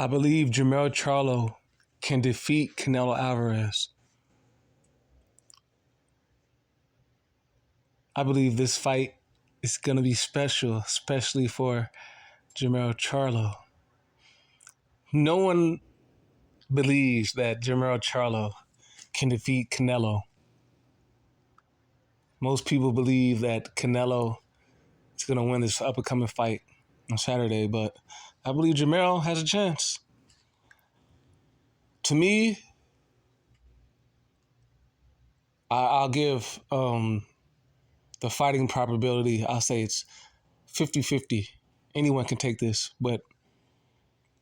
I believe Jermell Charlo can defeat Canelo Alvarez. I believe this fight is going to be special, especially for Jermell Charlo. No one believes that Jermell Charlo can defeat Canelo. Most people believe that Canelo is going to win this up-and-coming fight on Saturday, but I believe Jermell has a chance. To me, I'll give the fighting probability, I'll say it's 50-50. Anyone can take this, but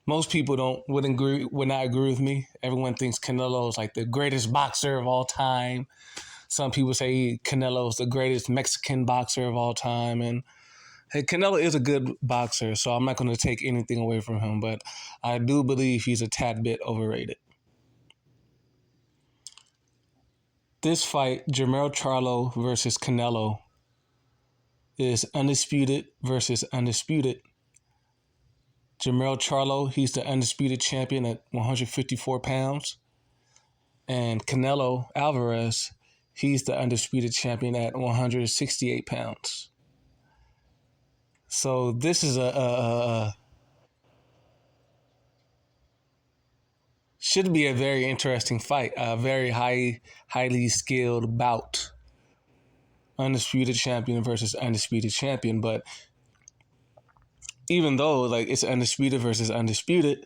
most people would not agree with me. Everyone thinks Canelo is like the greatest boxer of all time. Some people say Canelo is the greatest Mexican boxer of all time. And hey, Canelo is a good boxer, so I'm not going to take anything away from him, but I do believe he's a tad bit overrated. This fight, Jermell Charlo versus Canelo, is undisputed versus undisputed. Jermell Charlo, he's the undisputed champion at 154 pounds. And Canelo Alvarez, he's the undisputed champion at 168 pounds. So this is should be a very interesting fight, a very highly skilled bout. Undisputed champion versus undisputed champion, but even though like it's undisputed versus undisputed,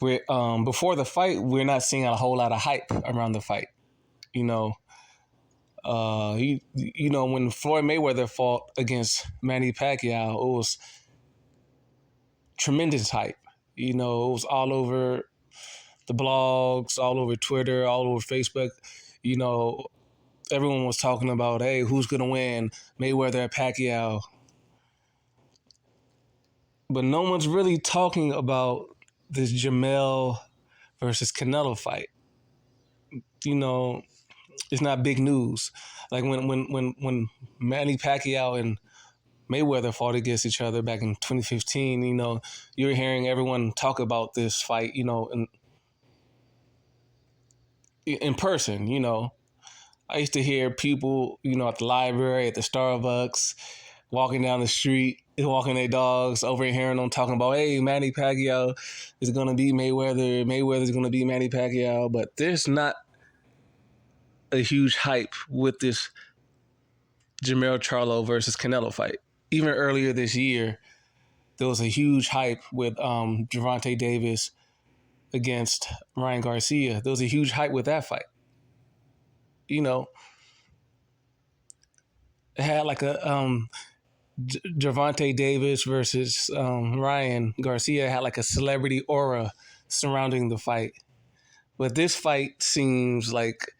we're before the fight, we're not seeing a whole lot of hype around the fight. You know, when Floyd Mayweather fought against Manny Pacquiao, it was tremendous hype. You know, it was all over the blogs, all over Twitter, all over Facebook. You know, everyone was talking about, hey, who's going to win, Mayweather or Pacquiao? But no one's really talking about this Jermell versus Canelo fight. You know, it's not big news. Like when Manny Pacquiao and Mayweather fought against each other back in 2015, you know, you're hearing everyone talk about this fight, you know, in person, you know. I used to hear people, you know, at the library, at the Starbucks, walking down the street, walking their dogs, over hearing them talking about, hey, Manny Pacquiao is going to beat Mayweather. Mayweather's going to beat Manny Pacquiao. But there's not a huge hype with this Jermell Charlo versus Canelo fight. Even earlier this year, there was a huge hype with Gervonta Davis against Ryan Garcia. There was a huge hype with that fight. You know, it had like a Gervonta Davis versus Ryan Garcia had like a celebrity aura surrounding the fight. But this fight seems like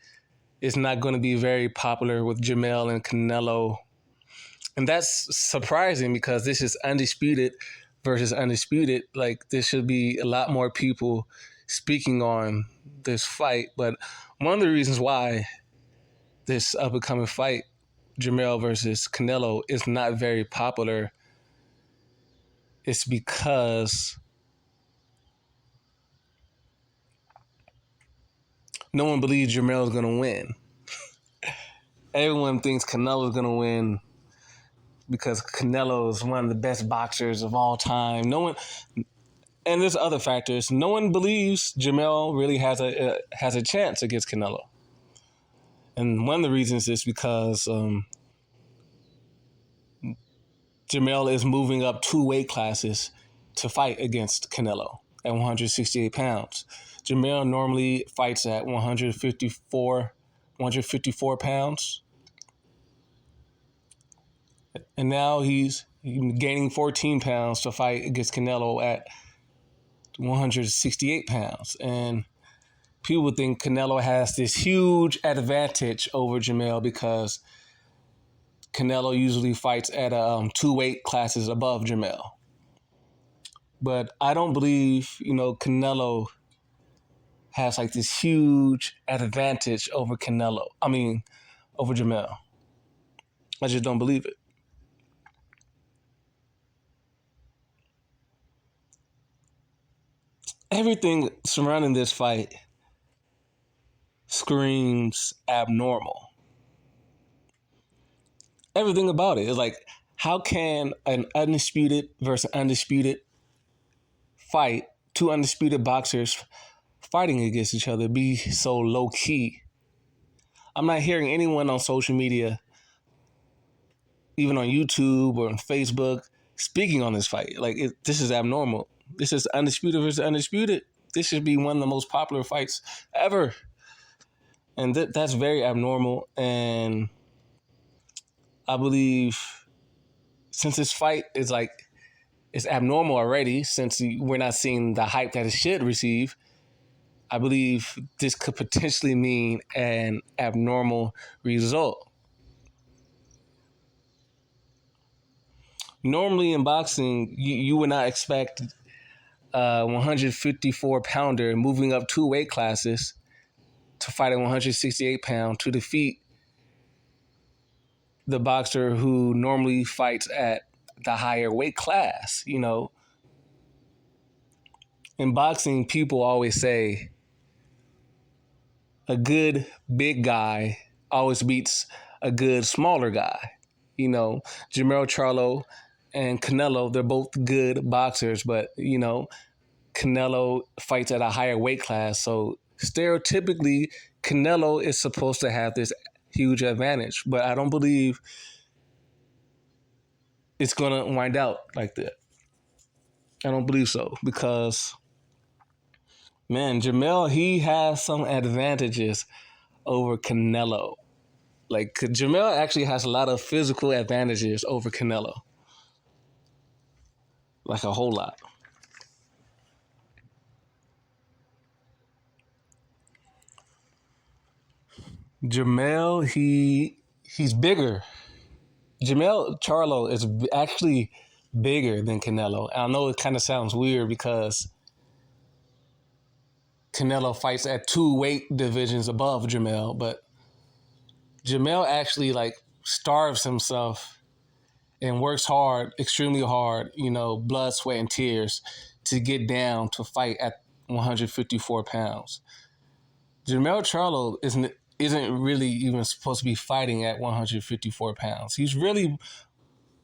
it's not going to be very popular with Jermell and Canelo. And that's surprising because this is undisputed versus undisputed. Like, there should be a lot more people speaking on this fight. But one of the reasons why this up-and-coming fight, Jermell versus Canelo, is not very popular is because no one believes Jermell is going to win. Everyone thinks Canelo is going to win because Canelo is one of the best boxers of all time. No one, and there's other factors. No one believes Jermell really has a chance against Canelo. And one of the reasons is because Jermell is moving up 2 weight classes to fight against Canelo at 168 pounds. Jermell normally fights at 154 pounds. And now he's gaining 14 pounds to fight against Canelo at 168 pounds. And people think Canelo has this huge advantage over Jermell because Canelo usually fights at 2 weight classes above Jermell. But I don't believe, Canelo has like this huge advantage over over Jermell. I just don't believe it. everything surrounding this fight screams abnormal. Everything about it is like, how can an undisputed versus undisputed fight, two undisputed boxers fighting against each other, be so low key? I'm not hearing anyone on social media, even on YouTube or on Facebook, speaking on this fight. Like, this is abnormal. This is undisputed versus undisputed. This should be one of the most popular fights ever. And that's very abnormal. And I believe since this fight is like, it's abnormal already, since we're not seeing the hype that it should receive, I believe this could potentially mean an abnormal result. Normally in boxing, you would not expect a 154 pounder moving up two weight classes to fight a 168 pound to defeat the boxer who normally fights at the higher weight class. You know, in boxing, people always say a good big guy always beats a good smaller guy. You know, Jermell Charlo and Canelo, they're both good boxers, but, you know, Canelo fights at a higher weight class. So stereotypically, Canelo is supposed to have this huge advantage. But I don't believe it's going to wind out like that. I don't believe so, because, man, Jermell, he has some advantages over Canelo. Like, Jermell actually has a lot of physical advantages over Canelo. Like, a whole lot. Jermell, he's bigger. Jermell Charlo is actually bigger than Canelo. I know it kind of sounds weird because Canelo fights at two weight divisions above Jermell, but Jermell actually like starves himself and works hard, extremely hard, you know, blood, sweat, and tears to get down to fight at 154 pounds. Jermell Charlo isn't really even supposed to be fighting at 154 pounds. He's really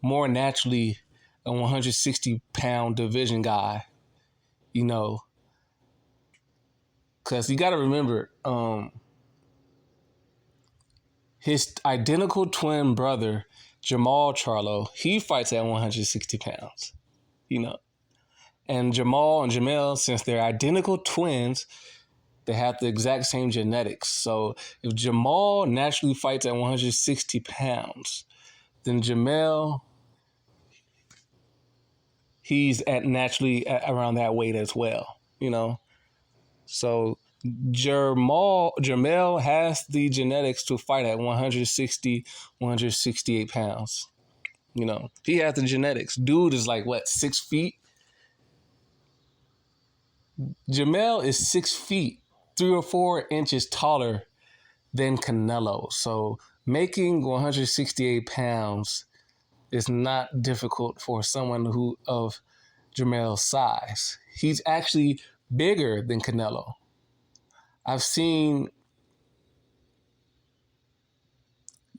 more naturally a 160 pound division guy, you know, because you got to remember, his identical twin brother, Jermell Charlo, he fights at 160 pounds, you know. And Jermell and Jermell, since they're identical twins, they have the exact same genetics. So if Jermell naturally fights at 160 pounds, then Jermell, he's naturally at around that weight as well, you know. So Jermell has the genetics to fight at 160, 168 pounds. You know, he has the genetics. Dude is like, what, 6 feet? Jermell is 6 feet, 3 or 4 inches taller than Canelo. So making 168 pounds is not difficult for someone who of Jermell's size. He's actually bigger than Canelo. I've seen,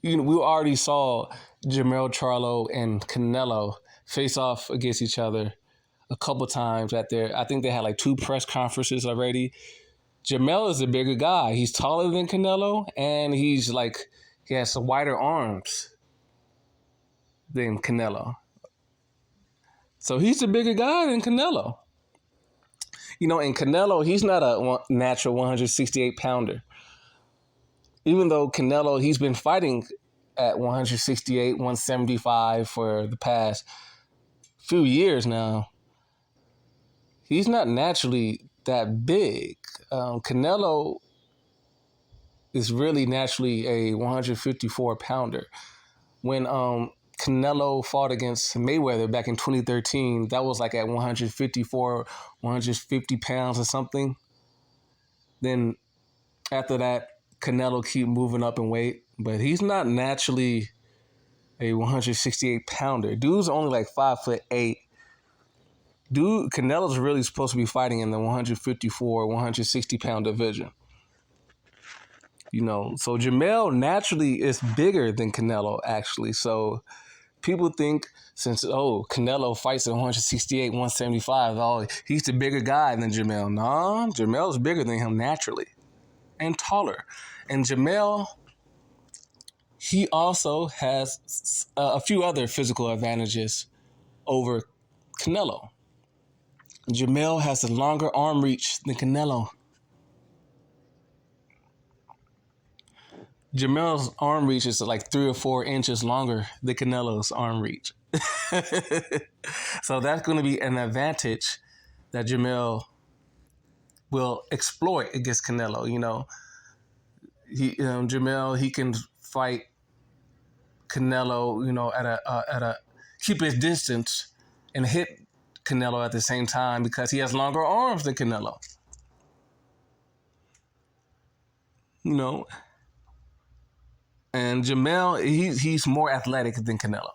you know, we already saw Jermell Charlo and Canelo face off against each other a couple times I think they had like 2 press conferences already. Jermell is a bigger guy. He's taller than Canelo, and he has some wider arms than Canelo. So he's a bigger guy than Canelo. You know, and Canelo, he's not a natural 168 pounder. Even though Canelo, he's been fighting at 168, 175 for the past few years now. He's not naturally that big. Canelo is really naturally a 154 pounder. When Canelo fought against Mayweather back in 2013, that was like at 154, 150 pounds or something. Then after that, Canelo keep moving up in weight, but he's not naturally a 168 pounder. Dude's only like 5'8". dude, Canelo's really supposed to be fighting in the 154, 160 pound division. So Jermell naturally is bigger than Canelo, actually. So people think since, Canelo fights at 168, 175, he's the bigger guy than Jermell. Nah, Jermell's bigger than him naturally and taller. And Jermell, he also has a few other physical advantages over Canelo. Jermell has a longer arm reach than Canelo. Jermell's arm reach is like 3 or 4 inches longer than Canelo's arm reach. So that's going to be an advantage that Jermell will exploit against Canelo. Jermell, he can fight Canelo, at a keep his distance and hit Canelo at the same time because he has longer arms than Canelo. And Jermell, he's more athletic than Canelo.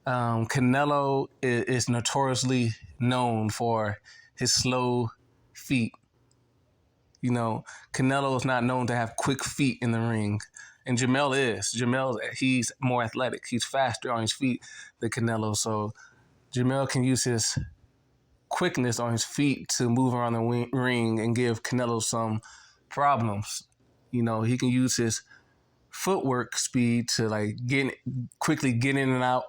Canelo is notoriously known for his slow feet. Canelo is not known to have quick feet in the ring. And Jermell is. He's more athletic. He's faster on his feet than Canelo. So Jermell can use his quickness on his feet to move around the ring and give Canelo some problems. He can use his footwork speed to quickly get in and out,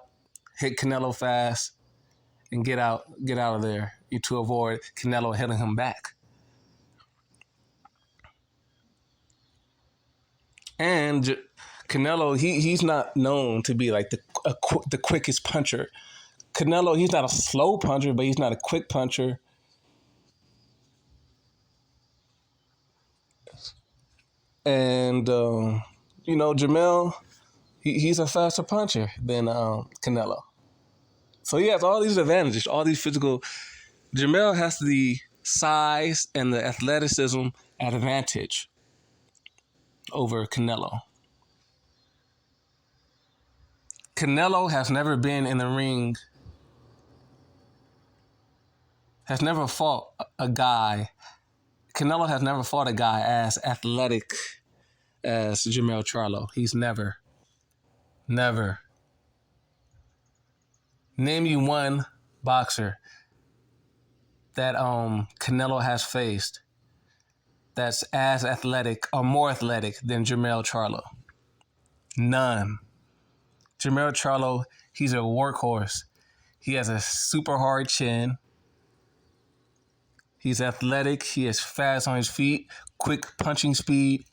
hit Canelo fast, and get out of there to avoid Canelo hitting him back. And Canelo, he's not known to be like the quickest puncher. Canelo, he's not a slow puncher, but he's not a quick puncher. And Jermell, he's a faster puncher than Canelo. So he has all these advantages, all these physical. Jermell has the size and the athleticism advantage over Canelo. Canelo has never been in the ring, has never fought a guy. Canelo has never fought a guy as athletic as Jermell Charlo. He's never. Name you one boxer that Canelo has faced that's as athletic or more athletic than Jermell Charlo. None. Jermell Charlo, he's a workhorse. He has a super hard chin. He's athletic. He is fast on his feet, quick punching speed.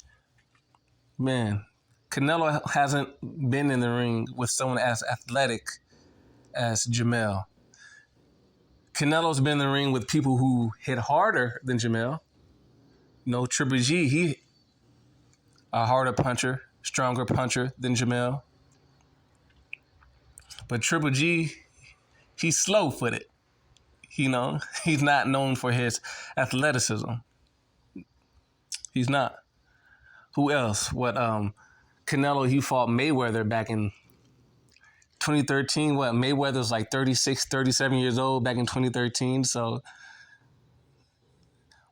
Man, Canelo hasn't been in the ring with someone as athletic as Jermell. Canelo's been in the ring with people who hit harder than Jermell. Triple G, he a harder puncher, stronger puncher than Jermell. But Triple G, he's slow-footed. He's not known for his athleticism. He's not. Who else? Canelo, he fought Mayweather back in 2013. Mayweather was like 36, 37 years old back in 2013. So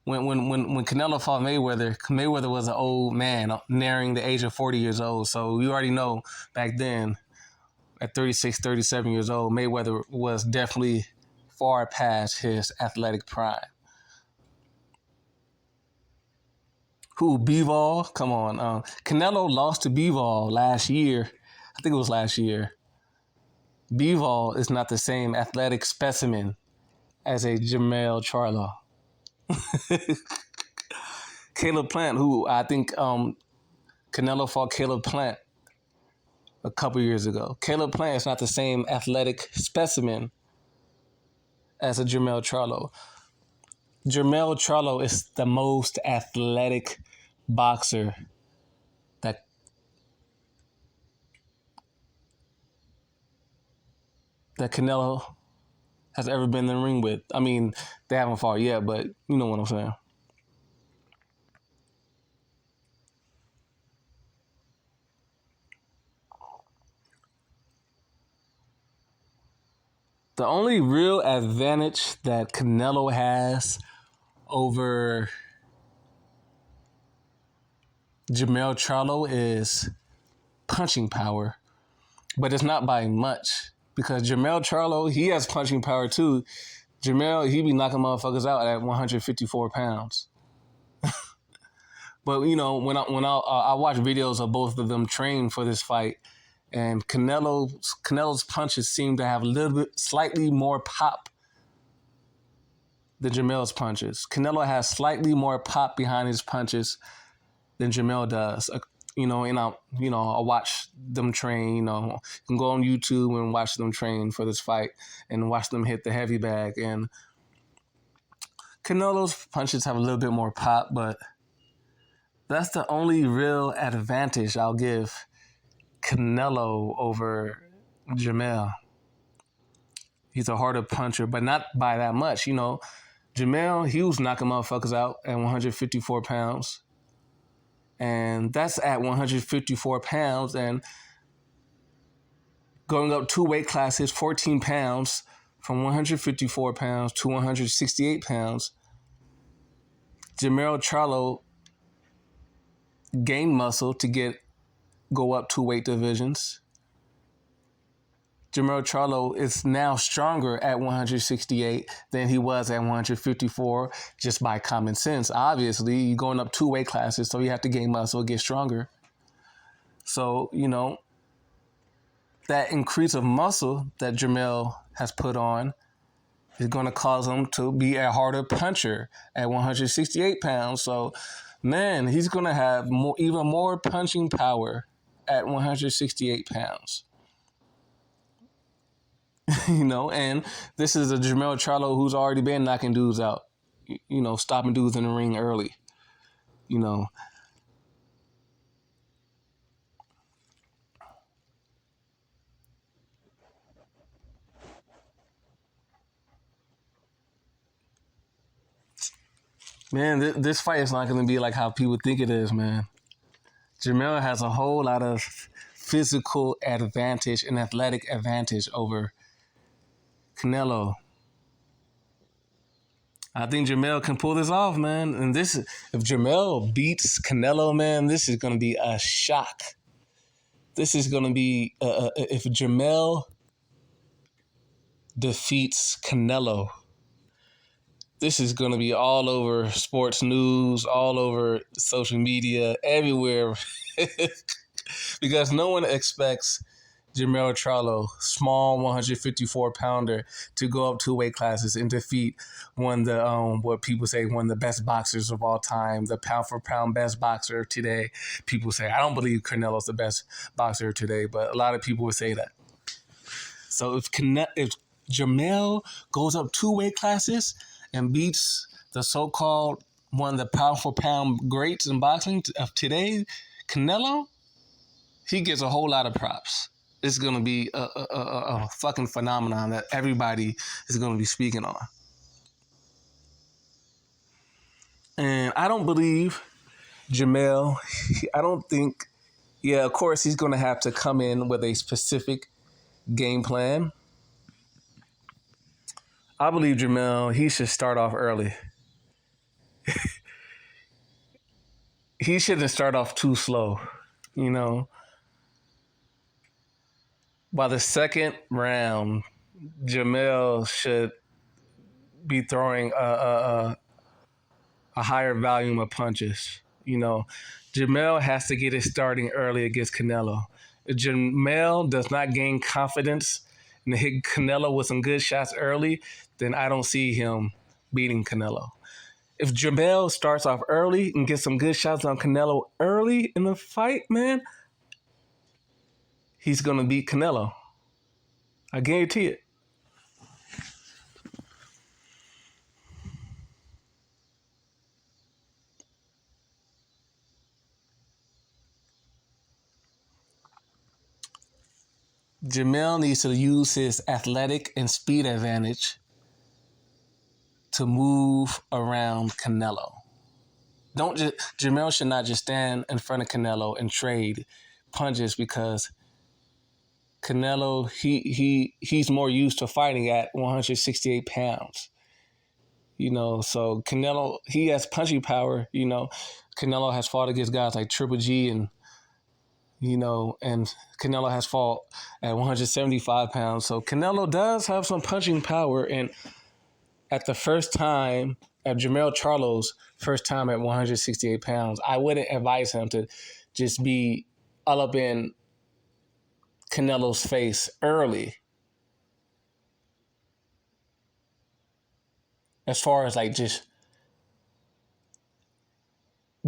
when Canelo fought Mayweather was an old man, nearing the age of 40 years old. So we already know back then, at 36, 37 years old, Mayweather was definitely far past his athletic prime. Who, Bivol? Come on. Canelo lost to Bivol last year. I think it was last year. Bivol is not the same athletic specimen as a Jermell Charlo. Caleb Plant, who I think Canelo fought Caleb Plant a couple years ago. Caleb Plant is not the same athletic specimen as a Jermell Charlo. Jermell Charlo is the most athletic boxer that Canelo has ever been in the ring with. I mean, they haven't fought yet, but you know what I'm saying. The only real advantage that Canelo has over Jermell Charlo is punching power, but it's not by much because Jermell Charlo, he has punching power too. Jermell, he be knocking motherfuckers out at 154 pounds. But when I watch videos of both of them train for this fight, and Canelo's punches seem to have a little bit slightly more pop than Jermell's punches. Canelo has slightly more pop behind his punches than Jermell does. I watch them train. You can go on YouTube and watch them train for this fight and watch them hit the heavy bag. And Canelo's punches have a little bit more pop, but that's the only real advantage I'll give Canelo over Jermell. He's a harder puncher, but not by that much. Jermell, he was knocking motherfuckers out at 154 pounds. And that's at 154 pounds. And going up 2 weight classes, 14 pounds, from 154 pounds to 168 pounds, Jermell Charlo gained muscle to go up 2 weight divisions. Jermell Charlo is now stronger at 168 than he was at 154 just by common sense. Obviously, you're going up 2 weight classes, so you have to gain muscle, get stronger. So, that increase of muscle that Jermell has put on is going to cause him to be a harder puncher at 168 pounds. So, man, he's going to have even more punching power at 168 pounds. And this is a Jermell Charlo who's already been knocking dudes out, stopping dudes in the ring early, Man, this fight is not going to be like how people think it is, man. Jermell has a whole lot of physical advantage and athletic advantage over Canelo. I think Jermell can pull this off, man. And if Jermell beats Canelo, man, this is going to be a shock. This is going to be, if Jermell defeats Canelo, this is going to be all over sports news, all over social media, everywhere. Because no one expects Jermell Charlo, small 154-pounder, to go up 2 weight classes and defeat what people say one of the best boxers of all time, the pound-for-pound best boxer today. People say, I don't believe Canelo's the best boxer today, but a lot of people would say that. So if Jermell goes up 2 weight classes and beats the so-called one of the pound-for-pound greats in boxing of today, Canelo, he gets a whole lot of props. It's going to be a fucking phenomenon that everybody is going to be speaking on. And I don't believe Jermell, I don't think, of course he's going to have to come in with a specific game plan. I believe Jermell, he should start off early. He shouldn't start off too slow, By the second round, Jermell should be throwing a higher volume of punches. Jermell has to get it starting early against Canelo. If Jermell does not gain confidence and hit Canelo with some good shots early, then I don't see him beating Canelo. If Jermell starts off early and gets some good shots on Canelo early in the fight, man, he's going to beat Canelo. I guarantee it. Jermell needs to use his athletic and speed advantage to move around Canelo. Jermell should not just stand in front of Canelo and trade punches because Canelo, he's more used to fighting at 168 pounds. So Canelo, he has punching power. Canelo has fought against guys like Triple G and Canelo has fought at 175 pounds. So Canelo does have some punching power. And at Jermell Charlo's first time at 168 pounds, I wouldn't advise him to just be all up in Canelo's face early. As far as like just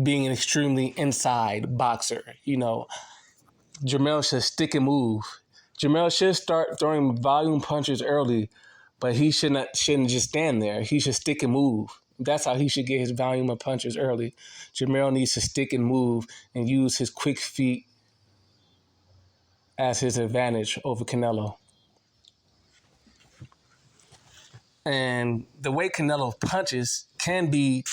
being an extremely inside boxer, Jermell should stick and move. Jermell should start throwing volume punches early, but he shouldn't just stand there. He should stick and move. That's how he should get his volume of punches early. Jermell needs to stick and move and use his quick feet as his advantage over Canelo. And the way Canelo punches can be,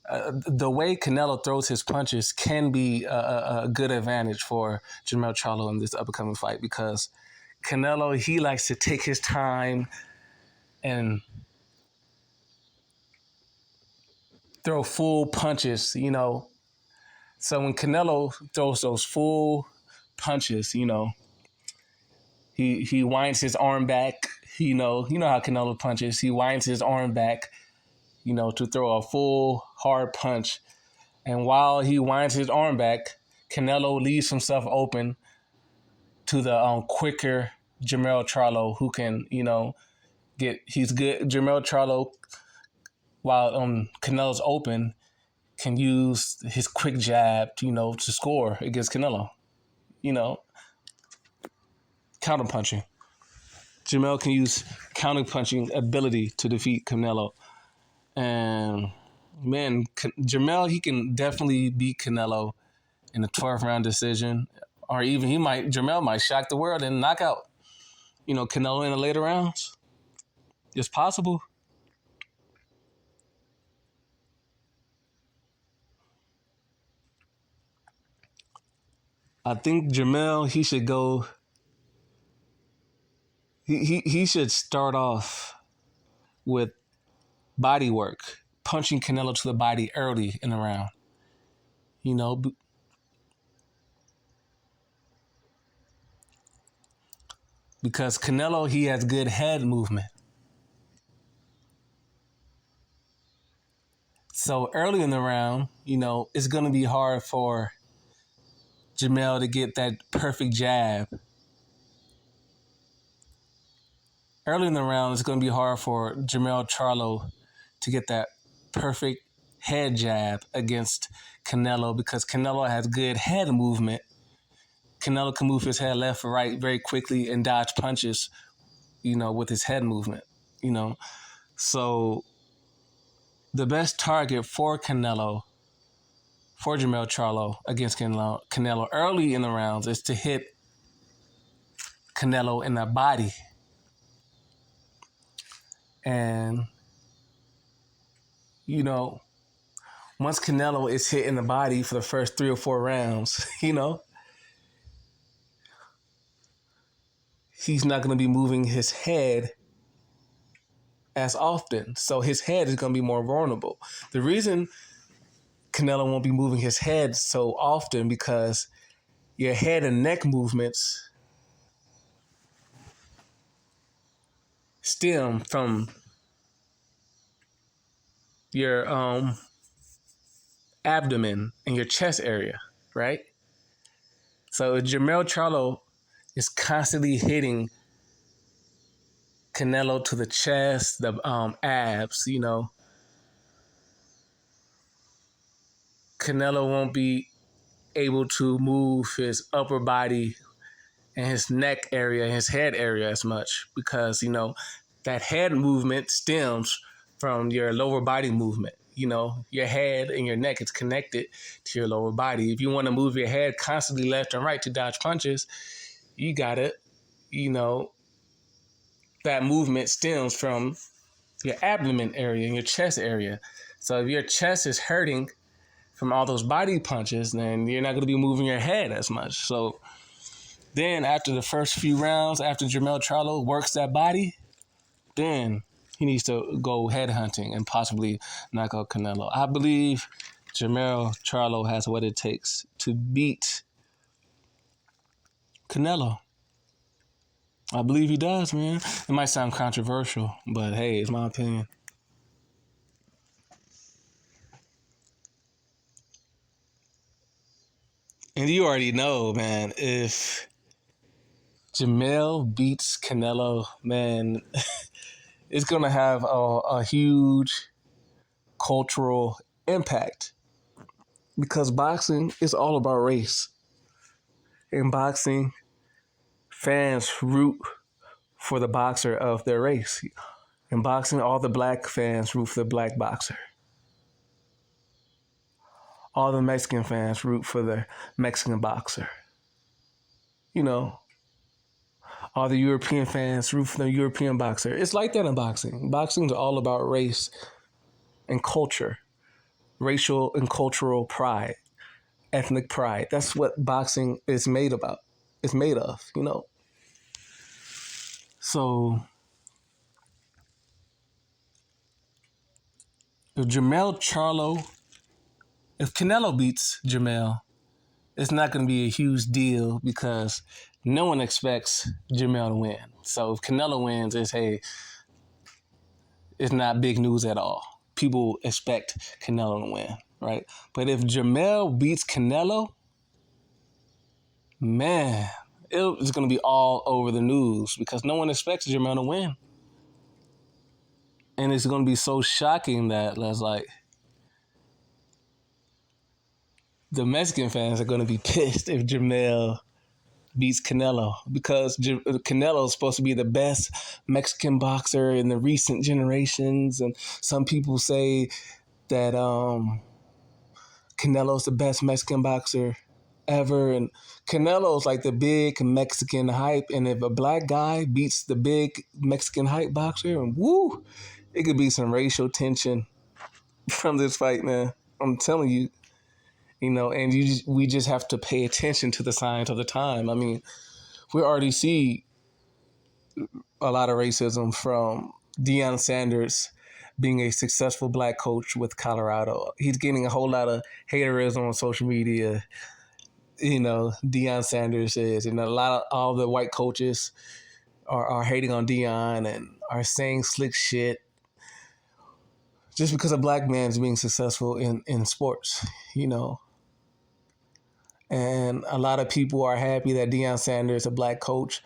the way Canelo throws his punches can be a good advantage for Jermell Charlo in this upcoming fight, because Canelo, he likes to take his time and throw full punches, So when Canelo throws those full punches, he winds his arm back. You know how Canelo punches. He winds his arm back, to throw a full hard punch. And while he winds his arm back, Canelo leaves himself open to the quicker Jermell Charlo, who can, he's good. Jermell Charlo, while Canelo's open, can use his quick jab, to score against Canelo. Counterpunching. Jermell can use counterpunching ability to defeat Canelo. And, man, Jermell, he can definitely beat Canelo in a 12th round decision. Or even Jermell might shock the world and knock out, Canelo in the later rounds. It's possible. I think Jermell, he should go. He should start off with body work, punching Canelo to the body early in the round. Because Canelo, he has good head movement. So early in the round, it's going to be hard for Jermell to get that perfect jab. Early in the round, it's going to be hard for Jermell Charlo to get that perfect head jab against Canelo, because Canelo has good head movement. Canelo can move his head left or right very quickly and dodge punches, with his head movement, So the best target for Jermell Charlo against Canelo early in the rounds is to hit Canelo in the body. And, once Canelo is hit in the body for the first 3 or 4 rounds, he's not going to be moving his head as often. So his head is going to be more vulnerable. The reason Canelo won't be moving his head so often, because your head and neck movements stem from your abdomen and your chest area, right? So Jermell Charlo is constantly hitting Canelo to the chest, the abs, Canelo won't be able to move his upper body and his neck area, his head area as much, because, that head movement stems from your lower body movement. Your head and your neck is connected to your lower body. If you want to move your head constantly left and right to dodge punches, you got it. That movement stems from your abdomen area and your chest area. So if your chest is hurting from all those body punches, then you're not going to be moving your head as much. So Then after the first few rounds, after Jermell Charlo works that body, then he needs to go head hunting and possibly knock out Canelo. I believe Jermell Charlo has what it takes to beat Canelo. I believe he does, man. It might sound controversial, but hey, it's my opinion. And you already know, man, if Jermell beats Canelo, man, it's going to have a huge cultural impact because boxing is all about race. In boxing, fans root for the boxer of their race. In boxing, all the black fans root for the black boxer. All the Mexican fans root for the Mexican boxer. You know, all the European fans root for the European boxer. It's like that in boxing. Boxing's all about race and culture, racial and cultural pride, ethnic pride. That's what boxing is made about. It's made of, you know. So if Jermell Charlo, if Canelo beats Jermell, it's not going to be a huge deal because no one expects Jermell to win. So if Canelo wins, it's not big news at all. People expect Canelo to win, right? But if Jermell beats Canelo, man, it's going to be all over the news because no one expects Jermell to win. And it's going to be so shocking that that's like the Mexican fans are going to be pissed if Jermell beats Canelo because Canelo is supposed to be the best Mexican boxer in the recent generations. And some people say that Canelo's the best Mexican boxer ever. And Canelo's like the big Mexican hype. And if a black guy beats the big Mexican hype boxer, and woo, it could be some racial tension from this fight, man. I'm telling you, you know, and we just have to pay attention to the signs of the time. I mean, we already see a lot of racism from Deion Sanders being a successful black coach with Colorado. He's getting a whole lot of haterism on social media. You know, Deion Sanders is, and all the white coaches are hating on Deion and are saying slick shit just because a black man's being successful in sports, you know. And a lot of people are happy that Deion Sanders, a black coach,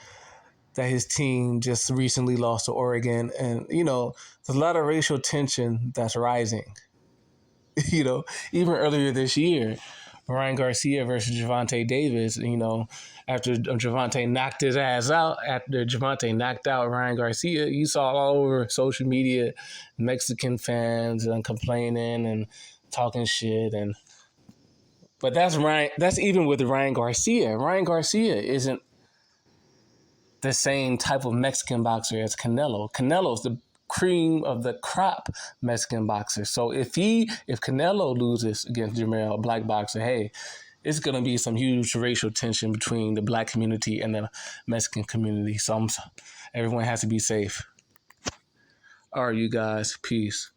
that his team just recently lost to Oregon. And, you know, there's a lot of racial tension that's rising. You know, even earlier this year, Ryan Garcia versus Gervonta Davis, you know, after Gervonta knocked his ass out, after Gervonta knocked out Ryan Garcia, you saw all over social media Mexican fans and complaining and talking shit. But that's even with Ryan Garcia. Ryan Garcia isn't the same type of Mexican boxer as Canelo. Canelo's the cream of the crop Mexican boxer. So if Canelo loses against Jermell, a black boxer, hey, it's gonna be some huge racial tension between the black community and the Mexican community. So everyone has to be safe. All right, you guys, peace.